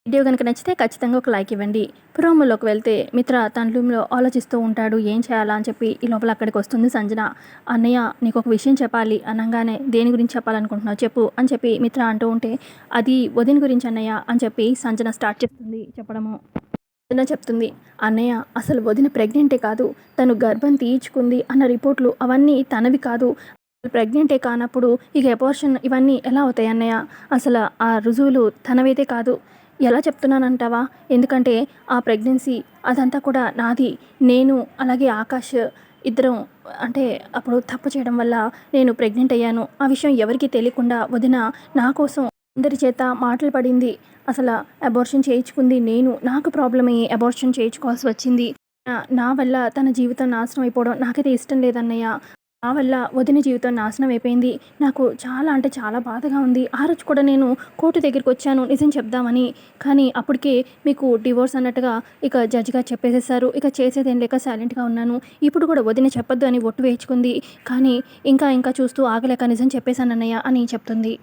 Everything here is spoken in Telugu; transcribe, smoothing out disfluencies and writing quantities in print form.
వీడియో కనుక నచ్చితే ఖచ్చితంగా ఒక లైక్ ఇవ్వండి. ప్రోమోలోకి వెళ్తే మిత్ర తన రూమ్‌లో ఆలోచిస్తూ ఉంటాడు. ఏం చేయాలా అని చెప్పి ఈ లోపల అక్కడికి వస్తుంది సంజన. "అన్నయ్య నీకొక విషయం చెప్పాలి" అనంగానే "దేని గురించి చెప్పాలనుకుంటున్నావు చెప్పు" అని చెప్పి మిత్ర అంటూ ఉంటే, "అది వదిన గురించి అన్నయ్య" అని చెప్పి సంజన స్టార్ట్ చేస్తుంది చెప్పడము. వదిన చెప్తుంది, "అన్నయ్య అసలు వదిన ప్రెగ్నెంటే కాదు. తను గర్భం తీయించుకుంది అన్న రిపోర్ట్‌లు అవన్నీ తనవి కాదు. ప్రెగ్నెంటే కానప్పుడు ఇక అబార్షన్ ఇవన్నీ ఎలా అవుతాయి అన్నయ్య? అసలు ఆ రుజువులు తనవైతే కాదు. ఎలా చెప్తున్నానంటావా? ఎందుకంటే ఆ ప్రెగ్నెన్సీ అదంతా కూడా నాది. నేను అలాగే ఆకాష్ ఇద్దరం అంటే అప్పుడు తప్పు చేయడం వల్ల నేను ప్రెగ్నెంట్ అయ్యాను. ఆ విషయం ఎవరికీ తెలియకుండా వదిన నా కోసం అందరి చేత మాటలు పడింది. అసలు అబార్షన్ చేయించుకుంది నేను. నాకు ప్రాబ్లమ్ అయ్యి అబార్షన్ చేయించుకోవాల్సి వచ్చింది. నా వల్ల తన జీవితం నాశనం అయిపోవడం నాకైతే ఇష్టం లేదన్నయ్య. నా వల్ల వదిన జీవితం నాశనం అయిపోయింది. నాకు చాలా అంటే చాలా బాధగా ఉంది. ఆ రోజు కూడా నేను కోర్టు దగ్గరికొచ్చాను నిజం చెప్దామని. కానీ అప్పటికే మీకు డివోర్స్ అన్నట్టుగా ఇక జడ్జి గారు చెప్పేసేశారు. ఇక చేసేదేం లేక సైలెంట్‌గా ఉన్నాను. ఇప్పుడు కూడా వదిన చెప్పొద్దు అని ఒట్టు వేయించుకుంది. కానీ ఇంకా ఇంకా చూస్తూ ఆగలేక నిజం చెప్పేశానన్నయ్య అని చెప్తుంది.